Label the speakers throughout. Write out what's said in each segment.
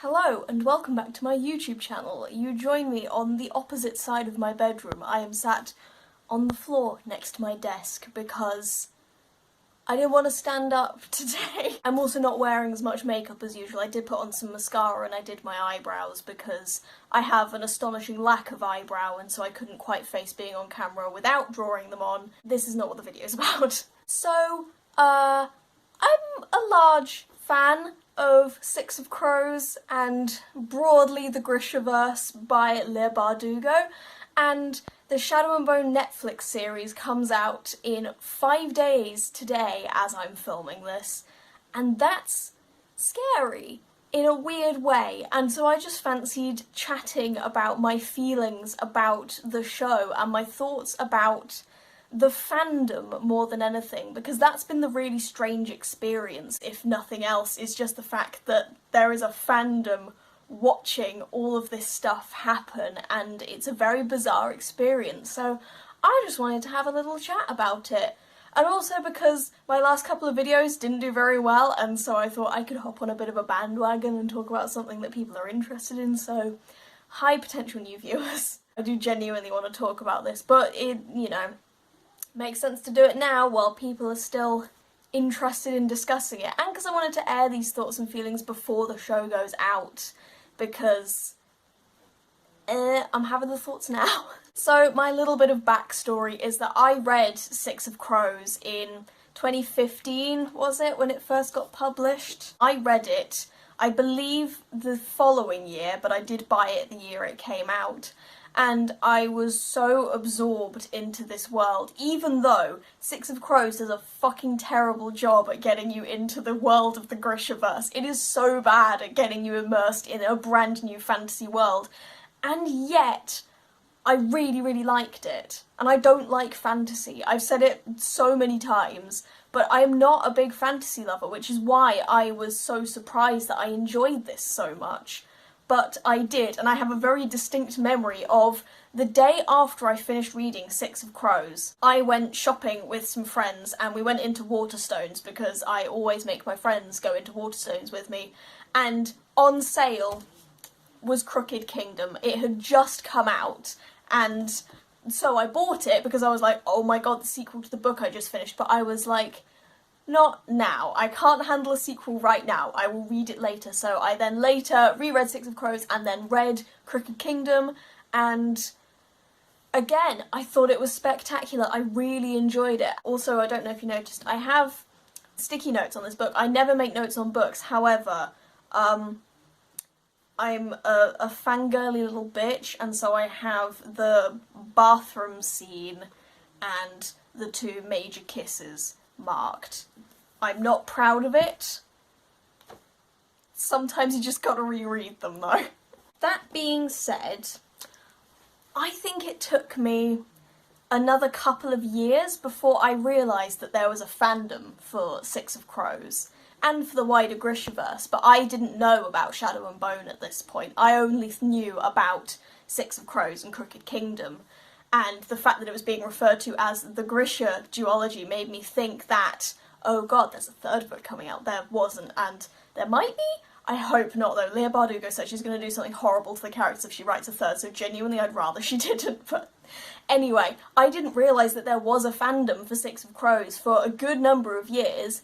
Speaker 1: Hello and welcome back to my YouTube channel. You join me on the opposite side of my bedroom. I am sat on the floor next to my desk because I didn't want to stand up today. I'm also not wearing as much makeup as usual. I did put on some mascara and I did my eyebrows because I have an astonishing lack of eyebrow and so I couldn't quite face being on camera without drawing them on. This is not what the video is about. So, I'm a large fan of Six of Crows and broadly the Grishaverse by Le Bardugo, and the Shadow and Bone Netflix series comes out in 5 days today as I'm filming this, and that's scary in a weird way, and so I just fancied chatting about my feelings about the show and my thoughts about the fandom more than anything, because that's been the really strange experience, if nothing else, is just the fact that there is a fandom watching all of this stuff happen, and it's a very bizarre experience, so I just wanted to have a little chat about it. And also because my last couple of videos didn't do very well, and so I thought I could hop on a bit of a bandwagon and talk about something that people are interested in, so hi potential new viewers. I do genuinely want to talk about this, but it, you know, makes sense to do it now while people are still interested in discussing it, and because I wanted to air these thoughts and feelings before the show goes out, because I'm having the thoughts now. So my little bit of backstory is that I read Six of Crows in 2015, was it, when it first got published? I read it, I believe, the following year, but I did buy it the year it came out. And I was so absorbed into this world, even though Six of Crows does a fucking terrible job at getting you into the world of the Grishaverse. It is so bad at getting you immersed in a brand new fantasy world, and yet I really, really liked it. And I don't like fantasy. I've said it so many times, but I am not a big fantasy lover, which is why I was so surprised that I enjoyed this so much. But I did, and I have a very distinct memory of the day after I finished reading Six of Crows. I went shopping with some friends and we went into Waterstones because I always make my friends go into Waterstones with me, and on sale was Crooked Kingdom. It had just come out, and so I bought it because I was like, oh my god, the sequel to the book I just finished, but I was like, not now. I can't handle a sequel right now. I will read it later. So I then later reread Six of Crows and then read Crooked Kingdom, and again, I thought it was spectacular. I really enjoyed it. Also, I don't know if you noticed, I have sticky notes on this book. I never make notes on books, however, I'm a fangirly little bitch, and so I have the bathroom scene and the two major kisses marked. I'm not proud of it. Sometimes you just gotta reread them though. That being said, I think it took me another couple of years before I realised that there was a fandom for Six of Crows and for the wider Grishaverse, but I didn't know about Shadow and Bone at this point. I only knew about Six of Crows and Crooked Kingdom, and the fact that it was being referred to as the Grisha duology made me think that, oh god, there's a third book coming out. There wasn't, and there might be? I hope not, though. Leah Bardugo said she's going to do something horrible to the characters if she writes a third, so genuinely I'd rather she didn't, but anyway, I didn't realise that there was a fandom for Six of Crows for a good number of years,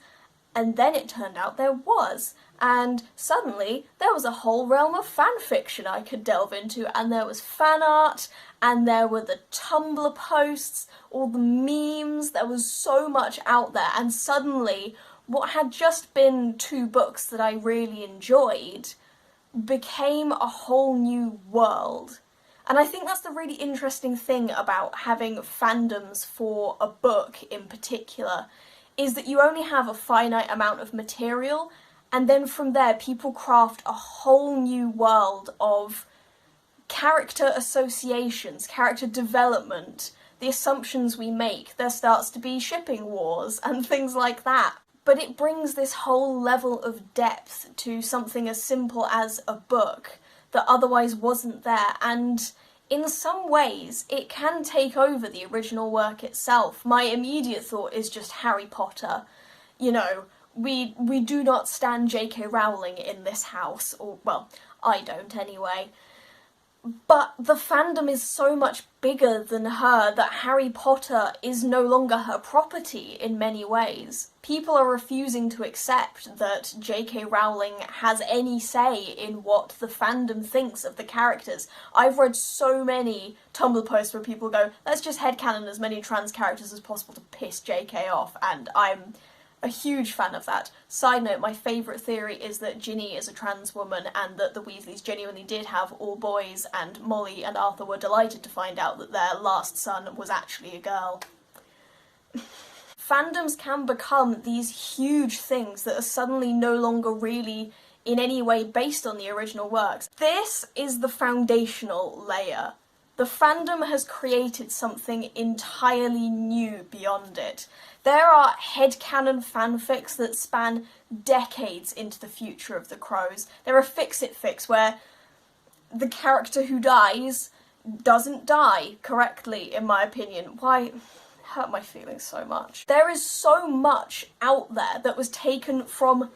Speaker 1: and then it turned out there was, and suddenly there was a whole realm of fanfiction I could delve into, and there was fan art, and there were the Tumblr posts, all the memes, there was so much out there, and suddenly what had just been 2 books that I really enjoyed became a whole new world. And I think that's the really interesting thing about having fandoms for a book in particular, is that you only have a finite amount of material, and then from there people craft a whole new world of character associations, character development, the assumptions we make. There starts to be shipping wars and things like that. But it brings this whole level of depth to something as simple as a book that otherwise wasn't there, and in some ways it can take over the original work itself. My immediate thought is just Harry Potter. You know, we do not stand J.K. Rowling in this house, or, well, I don't anyway. But the fandom is so much bigger than her that Harry Potter is no longer her property in many ways. People are refusing to accept that J.K. Rowling has any say in what the fandom thinks of the characters. I've read so many Tumblr posts where people go, let's just headcanon as many trans characters as possible to piss J.K. off, and I'm a huge fan of that. Side note, my favourite theory is that Ginny is a trans woman and that the Weasleys genuinely did have all boys, and Molly and Arthur were delighted to find out that their last son was actually a girl. Fandoms can become these huge things that are suddenly no longer really in any way based on the original works. This is the foundational layer. The fandom has created something entirely new beyond it. There are headcanon fanfics that span decades into the future of the Crows. There are fix-it fics where the character who dies doesn't die correctly, in my opinion. Why? Hurt my feelings so much. There is so much out there that was taken from,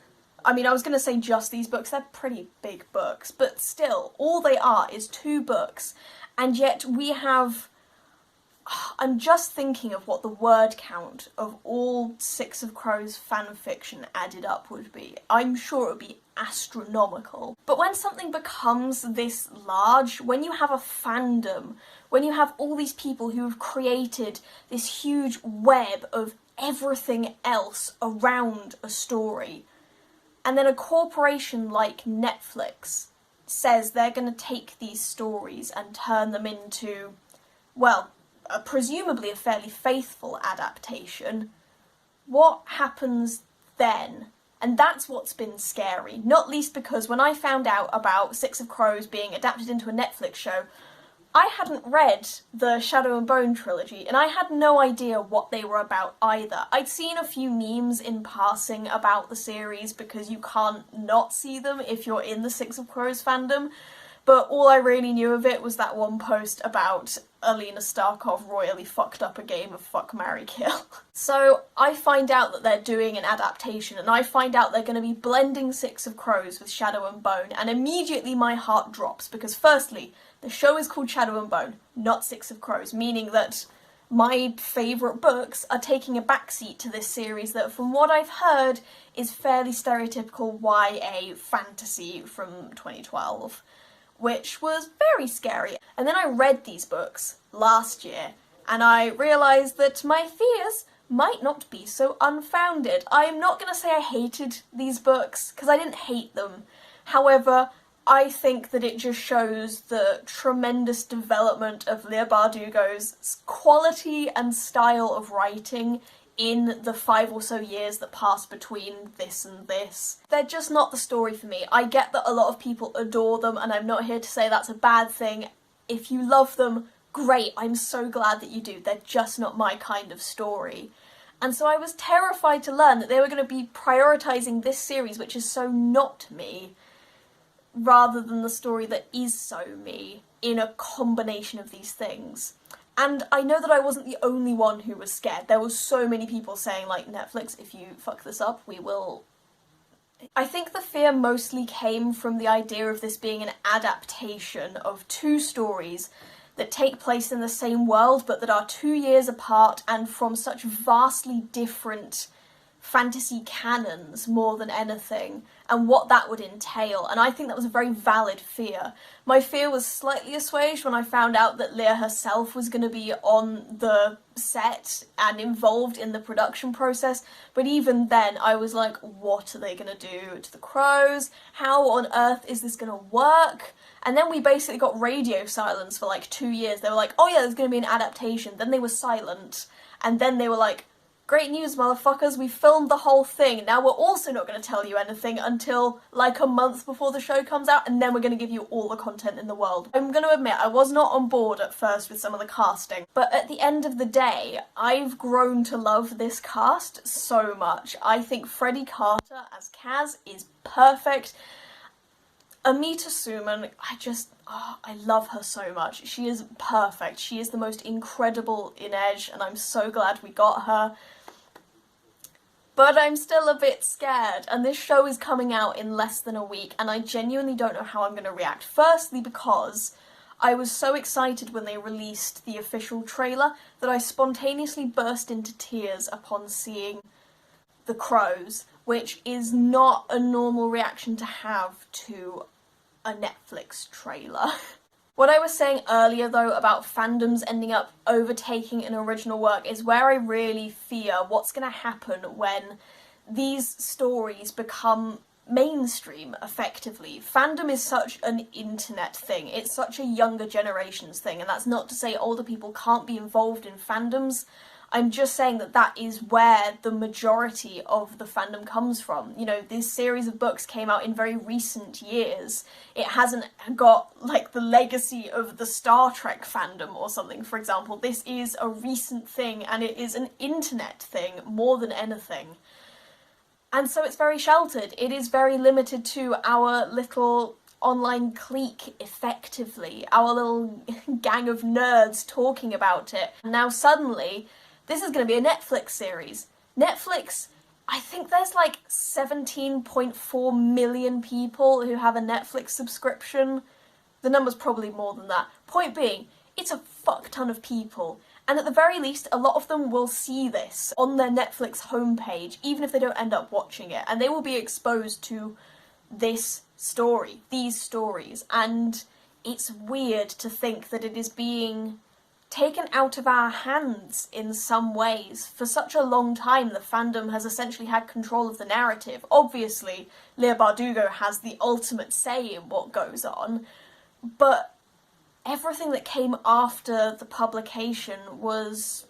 Speaker 1: I mean, I was going to say just these books, they're pretty big books, but still, all they are is 2 books, and yet we have, I'm just thinking of what the word count of all Six of Crows fanfiction added up would be. I'm sure it would be astronomical. But when something becomes this large, when you have a fandom, when you have all these people who have created this huge web of everything else around a story, and then a corporation like Netflix says they're going to take these stories and turn them into, well, presumably a fairly faithful adaptation, what happens then? And that's what's been scary, not least because when I found out about Six of Crows being adapted into a Netflix show, I hadn't read the Shadow and Bone trilogy, and I had no idea what they were about either. I'd seen a few memes in passing about the series because you can't not see them if you're in the Six of Crows fandom, but all I really knew of it was that one post about Alina Starkov royally fucked up a game of Fuck, Marry, Kill. So I find out that they're doing an adaptation, and I find out they're going to be blending Six of Crows with Shadow and Bone, and immediately my heart drops, because firstly, the show is called Shadow and Bone, not Six of Crows, meaning that my favourite books are taking a backseat to this series that, from what I've heard, is fairly stereotypical YA fantasy from 2012. Which was very scary. And then I read these books last year, and I realised that my fears might not be so unfounded. I am not going to say I hated these books, because I didn't hate them. However, I think that it just shows the tremendous development of Leigh Bardugo's quality and style of writing in the 5 or so years that passed between this and this. They're just not the story for me. I get that a lot of people adore them, and I'm not here to say that's a bad thing. If you love them, great, I'm so glad that you do. They're just not my kind of story. And so I was terrified to learn that they were going to be prioritising this series, which is so not me, rather than the story that is so me, in a combination of these things. And I know that I wasn't the only one who was scared. There were so many people saying, like, Netflix, if you fuck this up, we will... I think the fear mostly came from the idea of this being an adaptation of 2 stories that take place in the same world, but that are 2 years apart and from such vastly different fantasy canons more than anything, and what that would entail, and I think that was a very valid fear. My fear was slightly assuaged when I found out that Leah herself was going to be on the set and involved in the production process, but even then I was like, what are they going to do to the Crows? How on earth is this going to work? And then we basically got radio silence for like 2 years. They were like, oh yeah, there's going to be an adaptation. Then they were silent, and then they were like, great news, motherfuckers, we filmed the whole thing. Now we're also not going to tell you anything until like a month before the show comes out, and then we're going to give you all the content in the world. I'm going to admit, I was not on board at first with some of the casting, but at the end of the day, I've grown to love this cast so much. I think Freddie Carter as Kaz is perfect. Amita Suman, I love her so much. She is perfect. She is the most incredible Inej, and I'm so glad we got her. But I'm still a bit scared, and this show is coming out in less than a week, and I genuinely don't know how I'm going to react. Firstly, because I was so excited when they released the official trailer that I spontaneously burst into tears upon seeing the crows, which is not a normal reaction to have to a Netflix trailer. What I was saying earlier, though, about fandoms ending up overtaking an original work is where I really fear what's going to happen when these stories become mainstream, effectively. Fandom is such an internet thing. It's such a younger generation's thing, and that's not to say older people can't be involved in fandoms. I'm just saying that that is where the majority of the fandom comes from. You know, this series of books came out in very recent years. It hasn't got, like, the legacy of the Star Trek fandom or something, for example. This is a recent thing, and it is an internet thing more than anything. And so it's very sheltered. It is very limited to our little online clique, effectively. Our little gang of nerds talking about it. Now suddenly, this is going to be a Netflix series. Netflix, I think there's like 17.4 million people who have a Netflix subscription. The number's probably more than that. Point being, it's a fuck ton of people. And at the very least, a lot of them will see this on their Netflix homepage, even if they don't end up watching it. And they will be exposed to this story, these stories. And it's weird to think that it is being taken out of our hands in some ways. For such a long time, the fandom has essentially had control of the narrative. Obviously, Leigh Bardugo has the ultimate say in what goes on, but everything that came after the publication was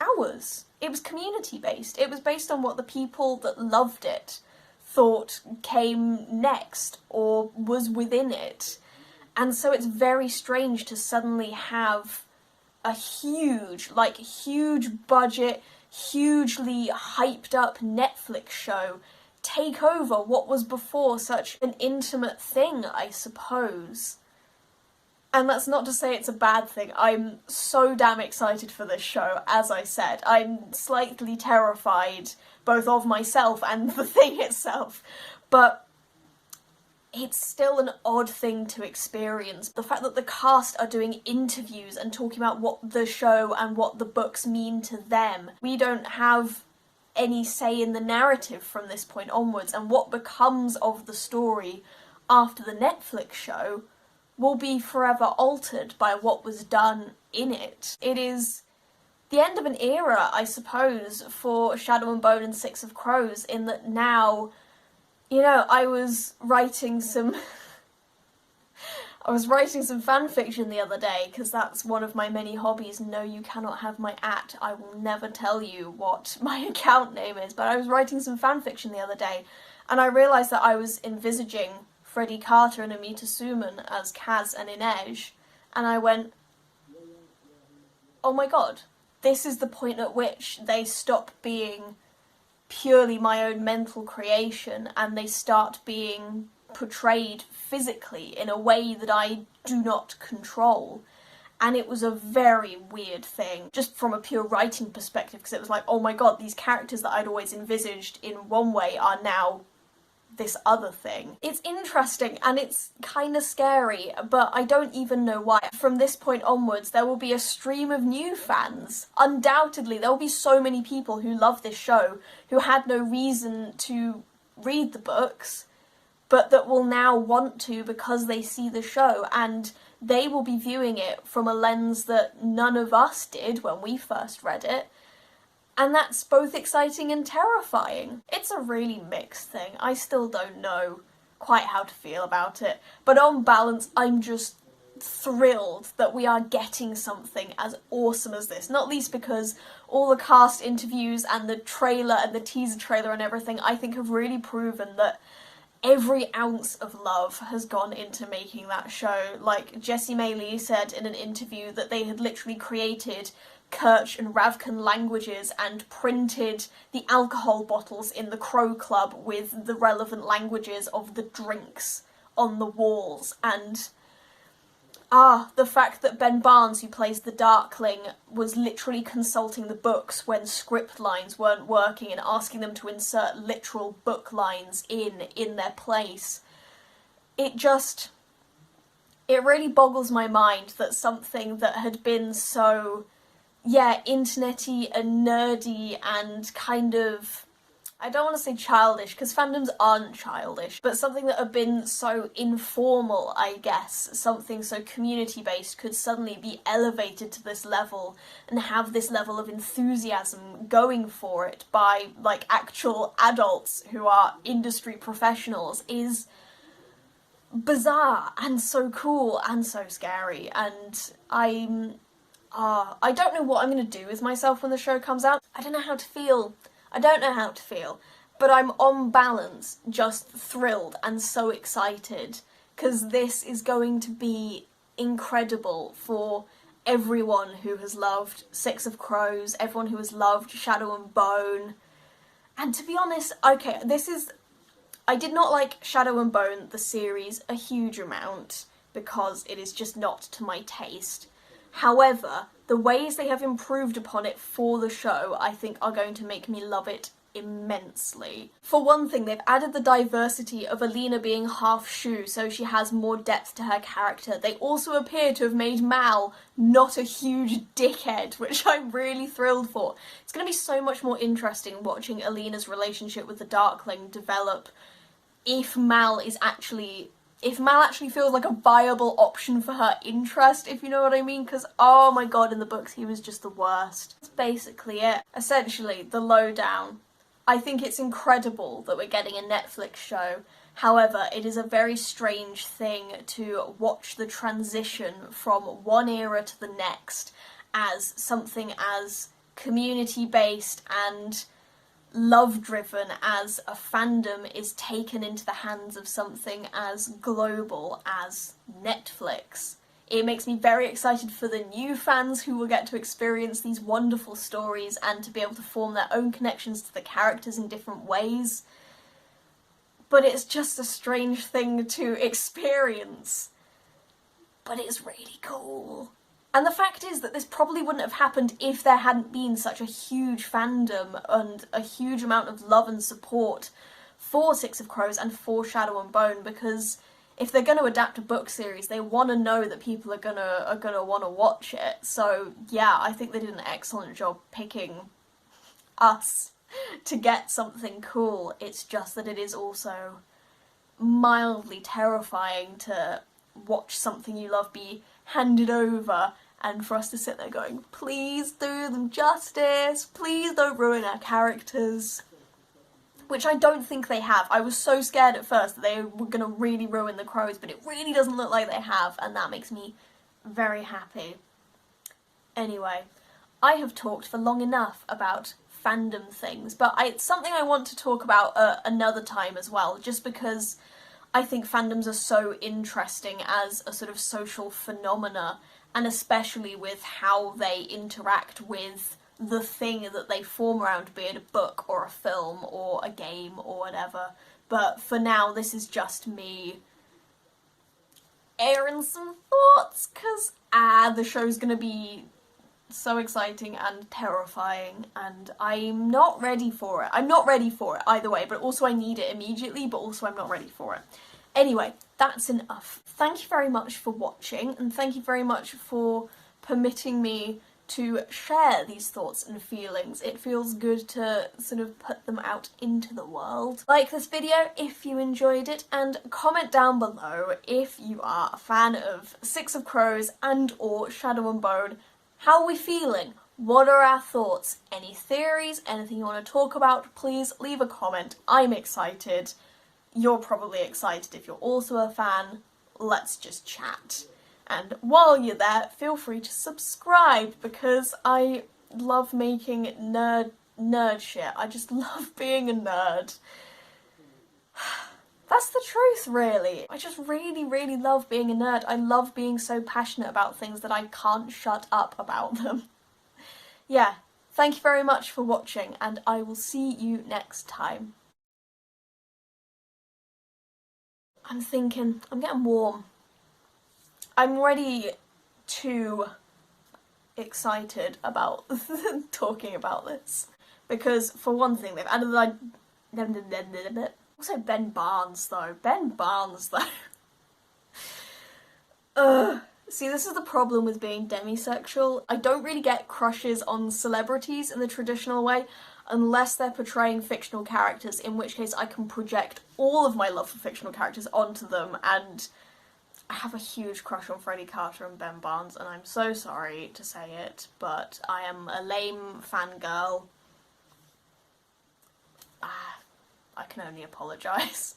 Speaker 1: ours. It was community-based. It was based on what the people that loved it thought came next, or was within it. And so it's very strange to suddenly have a huge budget, hugely hyped up Netflix show take over what was before such an intimate thing, I suppose. And that's not to say it's a bad thing. I'm so damn excited for this show, as I said. I'm slightly terrified, both of myself and the thing itself, but it's still an odd thing to experience. The fact that the cast are doing interviews and talking about what the show and what the books mean to them. We don't have any say in the narrative from this point onwards, and what becomes of the story after the Netflix show will be forever altered by what was done in it. It is the end of an era, I suppose, for Shadow and Bone and Six of Crows, in that now, you know, I was writing some fanfiction the other day, because that's one of my many hobbies. No, you cannot have my @ I will never tell you what my account name is, but I was writing some fanfiction the other day, and I realised that I was envisaging Freddie Carter and Amita Suman as Kaz and Inej, and I went, oh my god, this is the point at which they stop being purely my own mental creation and they start being portrayed physically in a way that I do not control. And it was a very weird thing, just from a pure writing perspective, because it was like, oh my god, these characters that I'd always envisaged in one way are now this other thing. It's interesting and it's kind of scary, but I don't even know why. From this point onwards, there will be a stream of new fans. Undoubtedly, there will be so many people who love this show who had no reason to read the books, but that will now want to because they see the show, and they will be viewing it from a lens that none of us did when we first read it. And that's both exciting and terrifying. It's a really mixed thing. I still don't know quite how to feel about it. But on balance, I'm just thrilled that we are getting something as awesome as this. Not least because all the cast interviews and the trailer and the teaser trailer and everything, I think have really proven that every ounce of love has gone into making that show. Like, Jessie May Lee said in an interview that they had literally created Kirch and Ravkan languages and printed the alcohol bottles in the Crow Club with the relevant languages of the drinks on the walls, and The fact that Ben Barnes, who plays the Darkling, was literally consulting the books when script lines weren't working and asking them to insert literal book lines in their place. It really boggles my mind that something that had been so, internety and nerdy and kind of, I don't want to say childish, because fandoms aren't childish, but something that had been so informal, I guess, something so community-based, could suddenly be elevated to this level and have this level of enthusiasm going for it by, like, actual adults who are industry professionals is bizarre and so cool and so scary, and I don't know what I'm going to do with myself when the show comes out. I don't know how to feel, but I'm on balance just thrilled and so excited, because this is going to be incredible for everyone who has loved Six of Crows, everyone who has loved Shadow and Bone. And to be honest, okay, I did not like Shadow and Bone, the series, a huge amount, because it is just not to my taste. However, the ways they have improved upon it for the show, I think, are going to make me love it immensely. For one thing, they've added the diversity of Alina being half Shu, so she has more depth to her character. They also appear to have made Mal not a huge dickhead, which I'm really thrilled for. It's going to be so much more interesting watching Alina's relationship with the Darkling develop if Mal actually feels like a viable option for her interest, if you know what I mean, because, oh my god, in the books he was just the worst. That's basically it. Essentially, the lowdown. I think it's incredible that we're getting a Netflix show. However, it is a very strange thing to watch the transition from one era to the next as something as community-based and love-driven as a fandom is taken into the hands of something as global as Netflix. It makes me very excited for the new fans who will get to experience these wonderful stories and to be able to form their own connections to the characters in different ways. But it's just a strange thing to experience. But it's really cool. And the fact is that this probably wouldn't have happened if there hadn't been such a huge fandom and a huge amount of love and support for Six of Crows and for Shadow and Bone, because if they're going to adapt a book series, they want to know that people are gonna want to watch it. So yeah, I think they did an excellent job picking us to get something cool. It's just that it is also mildly terrifying to watch something you love be handed over and for us to sit there going, please do them justice, please don't ruin our characters. Which I don't think they have. I was so scared at first that they were going to really ruin the Crows, but it really doesn't look like they have, and that makes me very happy. Anyway, I have talked for long enough about fandom things, but it's something I want to talk about another time as well, just because I think fandoms are so interesting as a sort of social phenomena, and especially with how they interact with the thing that they form around, be it a book or a film or a game or whatever. But for now, this is just me airing some thoughts, because the show's gonna be so exciting and terrifying, and I'm not ready for it. I'm not ready for it either way, but also I need it immediately, but also I'm not ready for it. Anyway, that's enough. Thank you very much for watching, and thank you very much for permitting me to share these thoughts and feelings. It feels good to sort of put them out into the world. Like this video if you enjoyed it, and comment down below if you are a fan of Six of Crows and or Shadow and Bone. How are we feeling? What are our thoughts? Any theories? Anything you want to talk about? Please leave a comment. I'm excited. You're probably excited if you're also a fan. Let's just chat. And while you're there, feel free to subscribe, because I love making nerd shit. I just love being a nerd. That's the truth, really. I just really, really love being a nerd. I love being so passionate about things that I can't shut up about them. Yeah, thank you very much for watching, and I will see you next time. I'm getting warm. I'm already too excited about talking about this. Because, for one thing, they've added like... Also, Ben Barnes, though. Ben Barnes, though. Ugh. See, this is the problem with being demisexual. I don't really get crushes on celebrities in the traditional way, unless they're portraying fictional characters, in which case I can project all of my love for fictional characters onto them, and I have a huge crush on Freddie Carter and Ben Barnes, and I'm so sorry to say it, but I am a lame fangirl. I can only apologise.